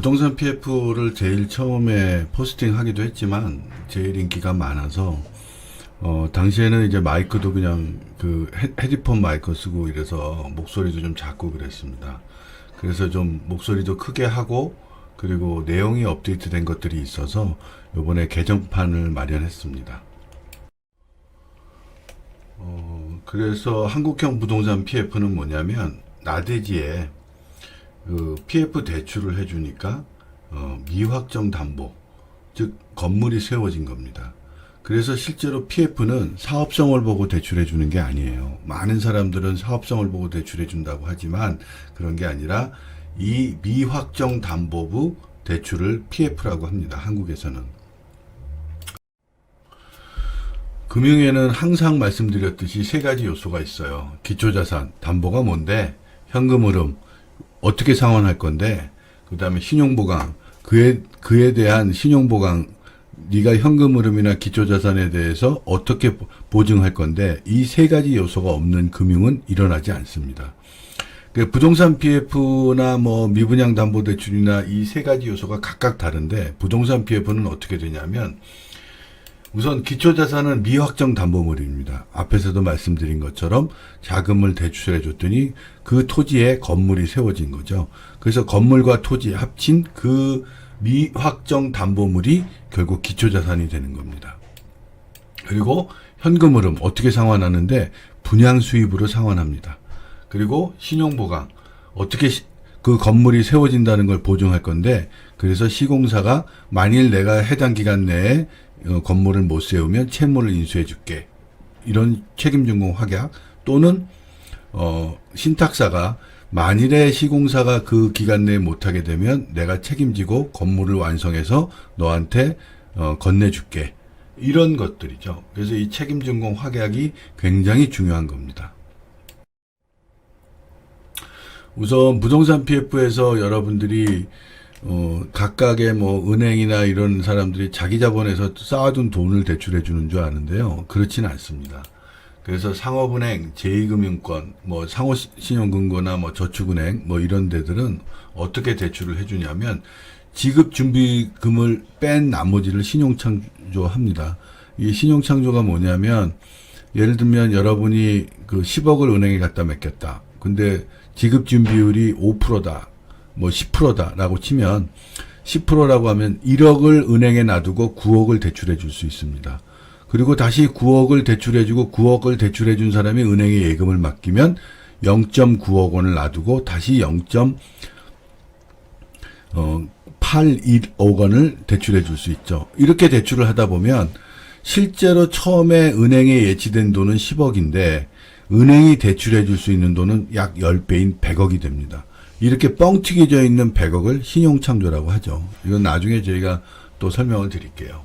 부동산 PF를 제일 처음에 포스팅 하기도 했지만 제일 인기가 많아서 당시에는 이제 마이크도 그냥 그 헤드폰 마이크 쓰고 이래서 목소리도 좀 작고 그랬습니다. 그래서 좀 목소리도 크게 하고 그리고 내용이 업데이트된 것들이 있어서 요번에 개정판을 마련했습니다. 그래서 한국형 부동산 PF는 뭐냐면 나대지에 그 PF 대출을 해주니까 미확정 담보, 즉 건물이 세워진 겁니다. 그래서 실제로 PF는 사업성을 보고 대출해 주는 게 아니에요. 많은 사람들은 사업성을 보고 대출해 준다고 하지만 그런 게 아니라 이 미확정 담보부 대출을 PF라고 합니다. 한국에서는. 금융에는 항상 말씀드렸듯이 세 가지 요소가 있어요. 기초자산, 담보가 뭔데, 현금 흐름, 어떻게 상환할 건데, 그 다음에 신용보강, 그에 대한 신용보강, 네가 현금 흐름이나 기초자산에 대해서 어떻게 보증할 건데, 이 세 가지 요소가 없는 금융은 일어나지 않습니다. 부동산 PF나 뭐 미분양 담보대출이나 이 세 가지 요소가 각각 다른데, 부동산 PF는 어떻게 되냐면, 우선 기초자산은 미확정 담보물입니다. 앞에서도 말씀드린 것처럼 자금을 대출해 줬더니 그 토지에 건물이 세워진 거죠. 그래서 건물과 토지 합친 그 미확정 담보물이 결국 기초자산이 되는 겁니다. 그리고 현금 흐름 어떻게 상환하는데 분양 수입으로 상환합니다. 그리고 신용보강 어떻게 그 건물이 세워진다는 걸 보증할 건데 그래서 시공사가 만일 내가 해당 기간 내에 건물을 못 세우면 채무를 인수해 줄게. 이런 책임준공 확약 또는 신탁사가 만일에 시공사가 그 기간 내에 못하게 되면 내가 책임지고 건물을 완성해서 너한테 건네줄게. 이런 것들이죠. 그래서 이 책임준공 확약이 굉장히 중요한 겁니다. 우선 부동산 PF에서 여러분들이 각각의 뭐 은행이나 이런 사람들이 자기 자본에서 쌓아둔 돈을 대출해 주는 줄 아는데요. 그렇지는 않습니다. 그래서 상업은행, 제2금융권, 뭐 상호신용금고나 뭐 저축은행 뭐 이런 데들은 어떻게 대출을 해주냐면 지급준비금을 뺀 나머지를 신용창조합니다. 이 신용창조가 뭐냐면 예를 들면 여러분이 그 10억을 은행에 갖다 맡겼다. 근데 지급준비율이 5%다. 뭐 10%다라고 치면 10%라고 하면 1억을 은행에 놔두고 9억을 대출해 줄 수 있습니다. 그리고 다시 9억을 대출해 주고 9억을 대출해 준 사람이 은행에 예금을 맡기면 0.9억 원을 놔두고 다시 0.81억 원을 대출해 줄 수 있죠. 이렇게 대출을 하다 보면 실제로 처음에 은행에 예치된 돈은 10억인데 은행이 대출해 줄 수 있는 돈은 약 10배인 100억이 됩니다. 이렇게 뻥튀기져 있는 100억을 신용창조라고 하죠. 이건 나중에 저희가 또 설명을 드릴게요.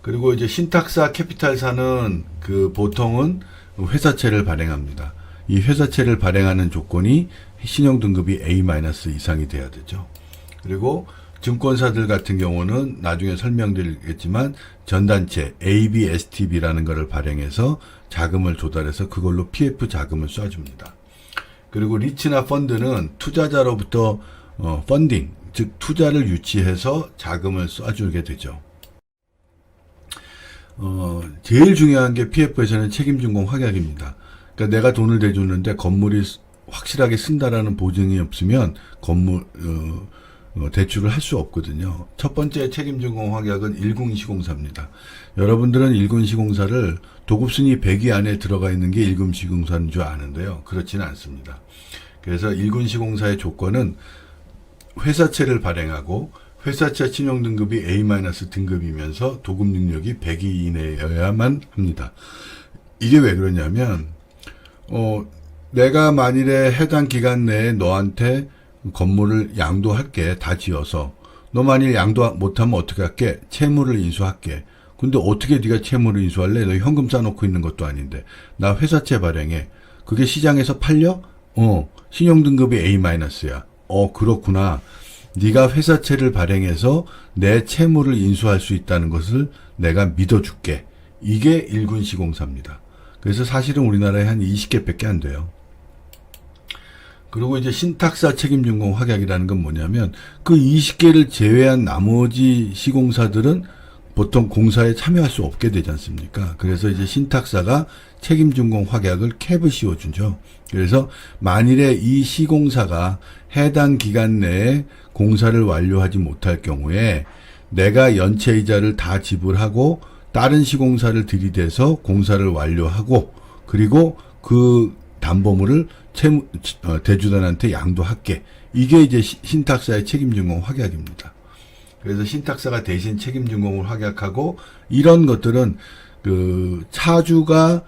그리고 이제 신탁사, 캐피탈사는 그 보통은 회사채를 발행합니다. 이 회사채를 발행하는 조건이 신용등급이 A- 이상이 돼야 되죠. 그리고 증권사들 같은 경우는 나중에 설명드리겠지만 전단체 ABSTB라는 것을 발행해서 자금을 조달해서 그걸로 PF 자금을 쏴줍니다. 그리고 리츠나 펀드는 투자자로부터 펀딩, 즉 투자를 유치해서 자금을 쏴주게 되죠. 제일 중요한 게 PF에서는 책임준공 확약입니다. 그러니까 내가 돈을 대줬는데 건물이 확실하게 쓴다라는 보증이 없으면 건물 대출을 할 수 없거든요. 첫 번째 책임준공 확약은 1군시공사입니다. 여러분들은 1군시공사를 도급순위 100위 안에 들어가 있는 게 1군시공사인 줄 아는데요. 그렇지는 않습니다. 그래서 1군시공사의 조건은 회사채를 발행하고 회사채 신용등급이 A- 등급이면서 도급 능력이 100위 이내여야만 합니다. 이게 왜 그러냐면 내가 만일에 해당 기간 내에 너한테 건물을 양도할게. 다 지어서. 너 만일 양도 못하면 어떻게 할게? 채무를 인수할게. 근데 어떻게 네가 채무를 인수할래? 너 현금 싸놓고 있는 것도 아닌데. 나 회사채 발행해. 그게 시장에서 팔려? 신용등급이 A-야. 그렇구나. 네가 회사채를 발행해서 내 채무를 인수할 수 있다는 것을 내가 믿어줄게. 이게 1군 시공사입니다. 그래서 사실은 우리나라에 한 20개밖에 안 돼요. 그리고 이제 신탁사 책임준공 확약이라는 건 뭐냐면 그 20개를 제외한 나머지 시공사들은 보통 공사에 참여할 수 없게 되지 않습니까? 그래서 이제 신탁사가 책임준공 확약을 캡을 씌워주죠. 그래서 만일에 이 시공사가 해당 기간 내에 공사를 완료하지 못할 경우에 내가 연체이자를 다 지불하고 다른 시공사를 들이대서 공사를 완료하고 그리고 그 담보물을 대주단한테 양도할게. 이게 이제 신탁사의 책임준공 확약입니다. 그래서 신탁사가 대신 책임준공을 확약하고 이런 것들은 그 차주가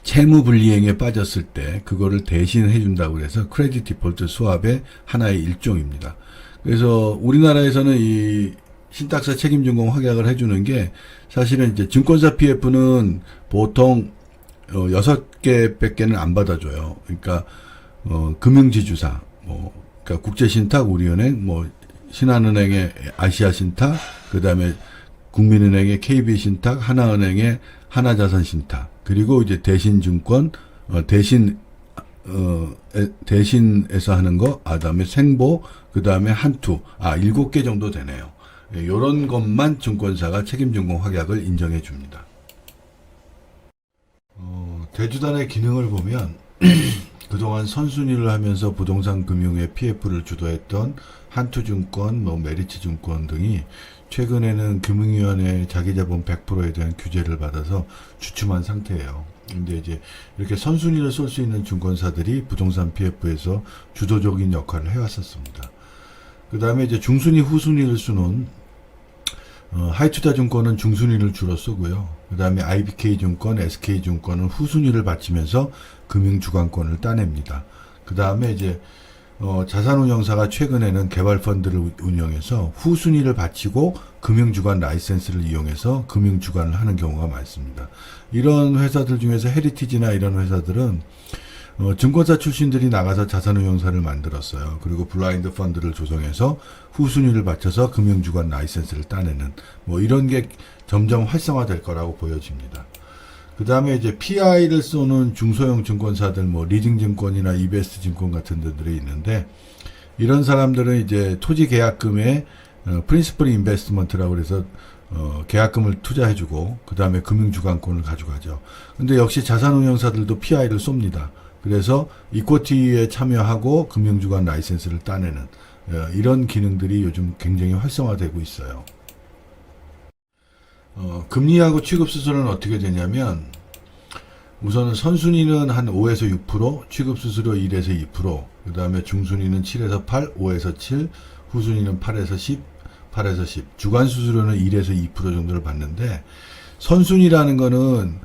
채무불이행에 빠졌을 때 그거를 대신 해준다고 해서 크레딧 디폴트 수합의 하나의 일종입니다. 그래서 우리나라에서는 이 신탁사 책임준공 확약을 해주는 게 사실은 이제 증권사 PF는 보통 6개밖에는 안 받아줘요. 그러니까 금융지주사, 그러니까 국제신탁, 우리은행, 신한은행의 아시아신탁, 그 다음에 국민은행의 KB신탁, 하나은행의 하나자산신탁, 그리고 이제 대신증권, 대신에서 하는 거, 다음에 생보, 그 다음에 한투, 7개 정도 되네요. 요런 것만 증권사가 책임준공 확약을 인정해 줍니다. 대주단의 기능을 보면, 그동안 선순위를 하면서 부동산 금융의 PF를 주도했던 한투증권, 메리츠증권 등이 최근에는 금융위원회의 자기자본 100%에 대한 규제를 받아서 주춤한 상태예요. 근데 이제 이렇게 선순위를 쏠 수 있는 증권사들이 부동산 PF에서 주도적인 역할을 해왔었습니다. 그 다음에 이제 중순위, 후순위를 쓰는 하이투자증권은 중순위를 주로 쓰고요. 그 다음에 IBK증권, SK증권은 후순위를 바치면서 금융주관권을 따냅니다. 그 다음에 이제 자산운용사가 최근에는 개발펀드를 운영해서 후순위를 바치고 금융주관 라이센스를 이용해서 금융주관을 하는 경우가 많습니다. 이런 회사들 중에서 헤리티지나 이런 회사들은 증권사 출신들이 나가서 자산운용사를 만들었어요. 그리고 블라인드 펀드를 조성해서 후순위를 바쳐서 금융주관 라이센스를 따내는 이런 게 점점 활성화될 거라고 보여집니다. 그 다음에 이제 PI를 쏘는 중소형 증권사들, 리징증권이나 이베스트증권 같은 데들이 있는데, 이런 사람들은 이제 토지 계약금에 프린시플 인베스트먼트라고 해서 계약금을 투자해주고, 그 다음에 금융주관권을 가져가죠. 근데 역시 자산운용사들도 PI를 쏩니다. 그래서 이쿼티에 참여하고 금융주관 라이센스를 따내는 이런 기능들이 요즘 굉장히 활성화되고 있어요. 금리하고 취급수수료는 어떻게 되냐면 우선은 선순위는 한 5에서 6%, 취급수수료 1에서 2%, 그 다음에 중순위는 7에서 8, 5에서 7, 후순위는 8에서 10, 8에서 10, 주관수수료는 1에서 2% 정도를 받는데, 선순위라는 거는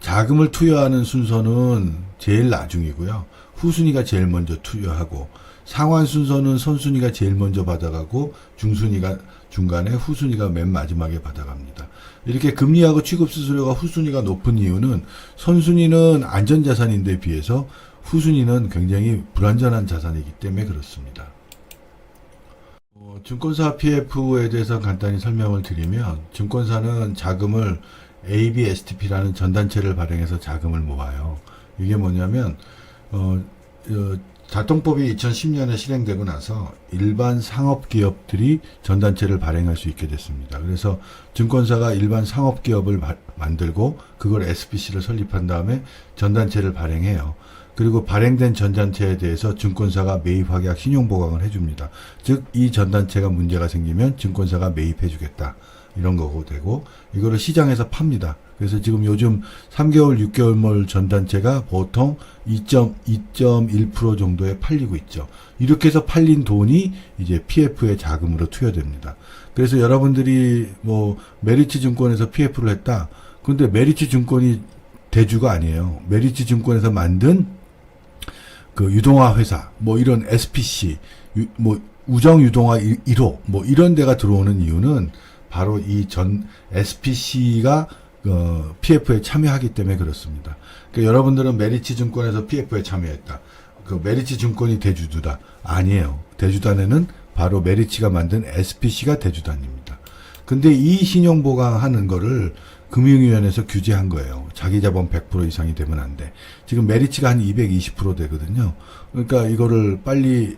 자금을 투여하는 순서는 제일 나중이고요. 후순위가 제일 먼저 투여하고, 상환 순서는 선순위가 제일 먼저 받아가고, 중순위가 중간에, 후순위가 맨 마지막에 받아갑니다. 이렇게 금리하고 취급수수료가 후순위가 높은 이유는 선순위는 안전자산인데 비해서 후순위는 굉장히 불안전한 자산이기 때문에 그렇습니다. 증권사 PF에 대해서 간단히 설명을 드리면, 증권사는 자금을 ABSTP라는 전단체를 발행해서 자금을 모아요. 이게 뭐냐면 자통법이 2010년에 실행되고 나서 일반 상업기업들이 전단체를 발행할 수 있게 됐습니다. 그래서 증권사가 일반 상업기업을 만들고 그걸 SPC를 설립한 다음에 전단체를 발행해요. 그리고 발행된 전단체에 대해서 증권사가 매입 확약 신용보강을 해줍니다. 즉 이 전단체가 문제가 생기면 증권사가 매입해주겠다. 이런 거고 되고, 이거를 시장에서 팝니다. 그래서 지금 요즘 3개월, 6개월물 전단체가 보통 2.1% 정도에 팔리고 있죠. 이렇게 해서 팔린 돈이 이제 PF의 자금으로 투여됩니다. 그래서 여러분들이 메리츠 증권에서 PF를 했다. 근데 메리츠 증권이 대주가 아니에요. 메리츠 증권에서 만든 그 유동화 회사, 이런 SPC, 우정유동화 1호, 이런 데가 들어오는 이유는 바로 이 SPC가 PF에 참여하기 때문에 그렇습니다. 그러니까 여러분들은 메리츠 증권에서 PF에 참여했다. 그 메리츠 증권이 대주주다. 아니에요. 대주단에는 바로 메리츠가 만든 SPC가 대주단입니다. 근데 이 신용보강하는 거를 금융위원회에서 규제한 거예요. 자기 자본 100% 이상이 되면 안 돼. 지금 메리츠가 한 220% 되거든요. 그러니까 이거를 빨리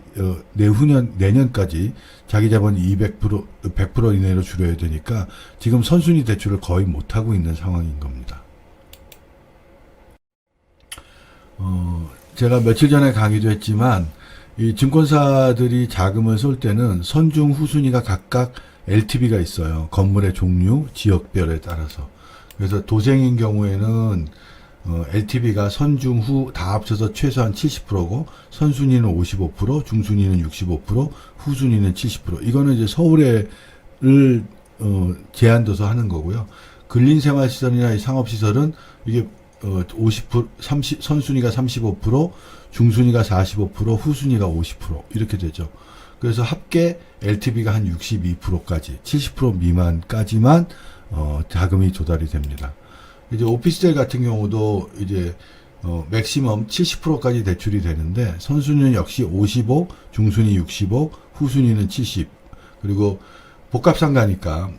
내년까지 자기 자본이 100% 이내로 줄여야 되니까 지금 선순위 대출을 거의 못 하고 있는 상황인 겁니다. 제가 며칠 전에 강의도 했지만 이 증권사들이 자금을 쏠 때는 선중 후순위가 각각 LTV가 있어요. 건물의 종류, 지역별에 따라서. 그래서 도생인 경우에는 LTV가 선중 후 다 합쳐서 최소한 70%고 선순위는 55%, 중순위는 65%, 후순위는 70%. 이거는 이제 서울에를 제한둬서 하는 거고요. 근린생활시설이나 상업시설은 이게 50%, 선순위가 35%, 중순위가 45%, 후순위가 50% 이렇게 되죠. 그래서 합계 LTV가 한 62%까지, 70% 미만까지만 자금이 조달이 됩니다. 이제 오피스텔 같은 경우도 이제 맥시멈 70%까지 대출이 되는데 선순위는 역시 55, 중순위 65, 후순위는 70. 그리고 복합상가니까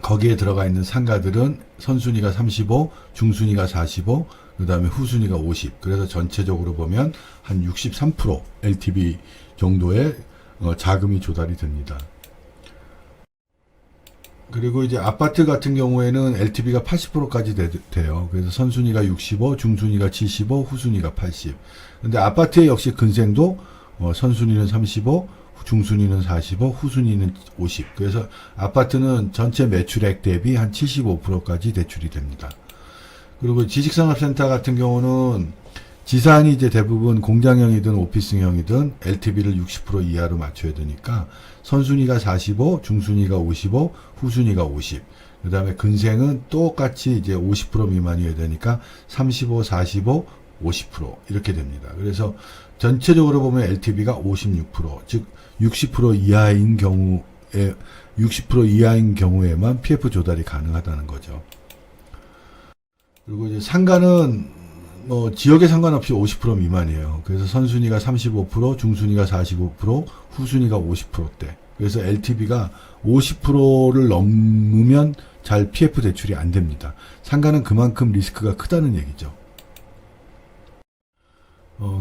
거기에 들어가 있는 상가들은 선순위가 35, 중순위가 45, 그 다음에 후순위가 50. 그래서 전체적으로 보면 한 63% LTV 정도의 자금이 조달이 됩니다. 그리고 이제 아파트 같은 경우에는 LTV가 80%까지 돼요. 그래서 선순위가 65, 중순위가 75, 후순위가 80. 근데 아파트에 역시 근생도 선순위는 35, 중순위는 45, 후순위는 50. 그래서 아파트는 전체 매출액 대비 한 75%까지 대출이 됩니다. 그리고 지식산업센터 같은 경우는 지산이 이제 대부분 공장형이든 오피스형이든 LTV를 60% 이하로 맞춰야 되니까 선순위가 45, 중순위가 55, 후순위가 50. 그 다음에 근생은 똑같이 이제 50% 미만이어야 되니까 35, 45, 50% 이렇게 됩니다. 그래서 전체적으로 보면 LTV가 56%, 즉 60% 이하인 경우에 60% 이하인 경우에만 PF 조달이 가능하다는 거죠. 그리고 이제 상가는 지역에 상관없이 50% 미만이에요. 그래서 선순위가 35%, 중순위가 45%, 후순위가 50%대. 그래서 LTV가 50%를 넘으면 잘 PF 대출이 안 됩니다. 상가는 그만큼 리스크가 크다는 얘기죠.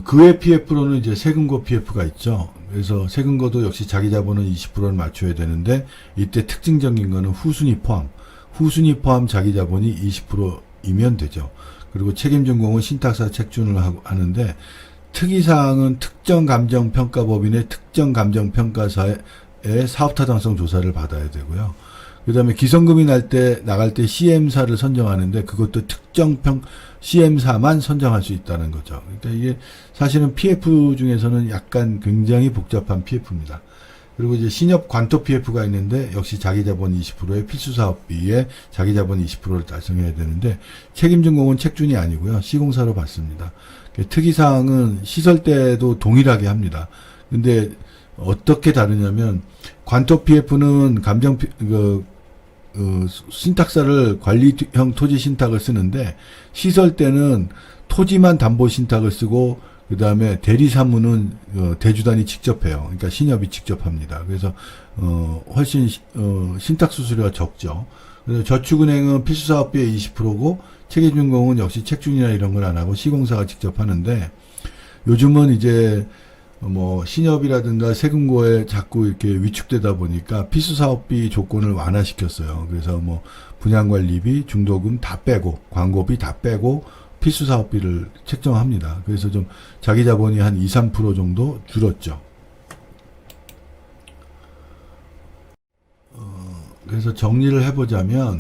그 외 PF로는 이제 세금고 PF가 있죠. 그래서 세금고도 역시 자기 자본은 20%를 맞춰야 되는데 이때 특징적인 거는 후순위 포함 자기 자본이 20%이면 되죠. 그리고 책임전공은 신탁사 책준을 하는데 특이사항은 특정감정평가법인의 특정감정평가사의 사업타당성 조사를 받아야 되고요. 그 다음에 기성금이 나갈 때 CM사를 선정하는데 그것도 CM사만 선정할 수 있다는 거죠. 그러니까 이게 사실은 PF 중에서는 약간 굉장히 복잡한 PF입니다. 그리고 이제 신협 관토 PF가 있는데 역시 자기자본 20%의 필수사업비에 자기자본 20%를 달성해야 되는데 책임전공은 책준이 아니고요. 시공사로 받습니다. 특이사항은 시설 때도 동일하게 합니다. 근데 어떻게 다르냐면 관토 PF는 신탁사를 관리형 토지 신탁을 쓰는데 시설 때는 토지만 담보 신탁을 쓰고 그 다음에 대리사무는 대주단이 직접 해요. 그러니까 신협이 직접 합니다. 그래서 훨씬 신탁 수수료가 적죠. 그래서 저축은행은 필수사업비의 20%고 책임전공은 역시 책준이나 이런 걸 안 하고 시공사가 직접 하는데 요즘은 이제 신협이라든가 세금고에 자꾸 이렇게 위축되다 보니까 필수사업비 조건을 완화시켰어요. 그래서 분양관리비, 중도금 다 빼고 광고비 다 빼고 필수사업비를 책정합니다. 그래서 좀 자기 자본이 한 2, 3% 정도 줄었죠. 그래서 정리를 해보자면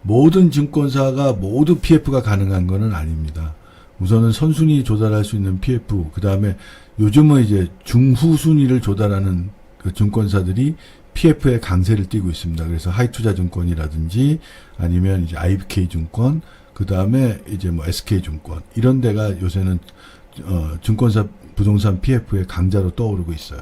모든 증권사가 모두 PF가 가능한 것은 아닙니다. 우선은 선순위 조달할 수 있는 PF, 그 다음에 요즘은 이제 중후순위를 조달하는 그 증권사들이 PF의 강세를 띠고 있습니다. 그래서 하이투자증권이라든지 아니면 이제 IBK증권, 그 다음에 이제 SK증권 이런 데가 요새는 증권사 부동산 PF의 강자로 떠오르고 있어요.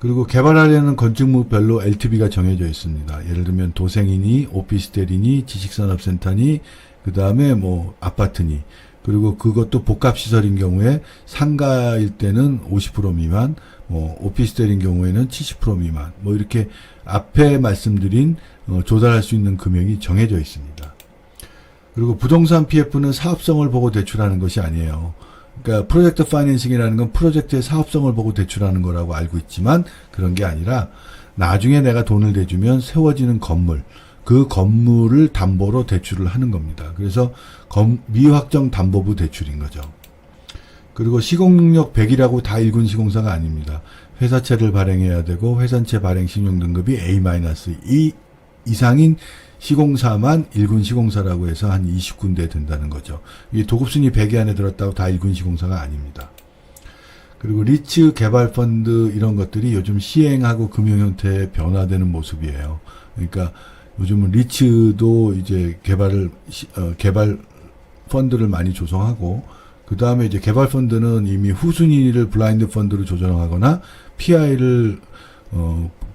그리고 개발하려는 건축물별로 LTV가 정해져 있습니다. 예를 들면 도생이니, 오피스텔이니, 지식산업센터니, 그 다음에 아파트니 그리고 그것도 복합시설인 경우에 상가일 때는 50% 미만, 오피스텔인 경우에는 70% 미만, 이렇게 앞에 말씀드린 조달할 수 있는 금액이 정해져 있습니다. 그리고 부동산 PF는 사업성을 보고 대출하는 것이 아니에요. 그러니까 프로젝트 파이낸싱이라는 건 프로젝트의 사업성을 보고 대출하는 거라고 알고 있지만 그런 게 아니라 나중에 내가 돈을 대주면 세워지는 건물, 그 건물을 담보로 대출을 하는 겁니다. 그래서 미확정 담보부 대출인 거죠. 그리고 시공능력 100이라고 다 1군 시공사가 아닙니다. 회사채를 발행해야 되고 회사채 발행 신용등급이 A-2 이상인 시공사만 1군 시공사라고 해서 한 20군데 된다는 거죠. 이게 도급순위 100위 안에 들었다고 다 1군 시공사가 아닙니다. 그리고 리츠 개발 펀드 이런 것들이 요즘 시행하고 금융 형태에 변화되는 모습이에요. 그러니까 요즘은 리츠도 이제 개발 펀드를 많이 조성하고, 그 다음에 이제 개발 펀드는 이미 후순위를 블라인드 펀드로 조정하거나 PI를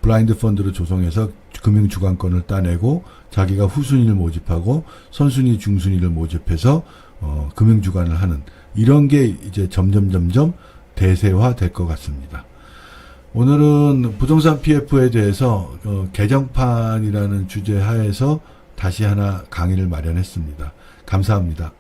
블라인드 펀드로 조성해서 금융 주관권을 따내고 자기가 후순위를 모집하고 선순위, 중순위를 모집해서 금융 주관을 하는 이런 게 이제 점점 대세화 될 것 같습니다. 오늘은 부동산 PF에 대해서 개정판이라는 주제 하에서 다시 하나 강의를 마련했습니다. 감사합니다.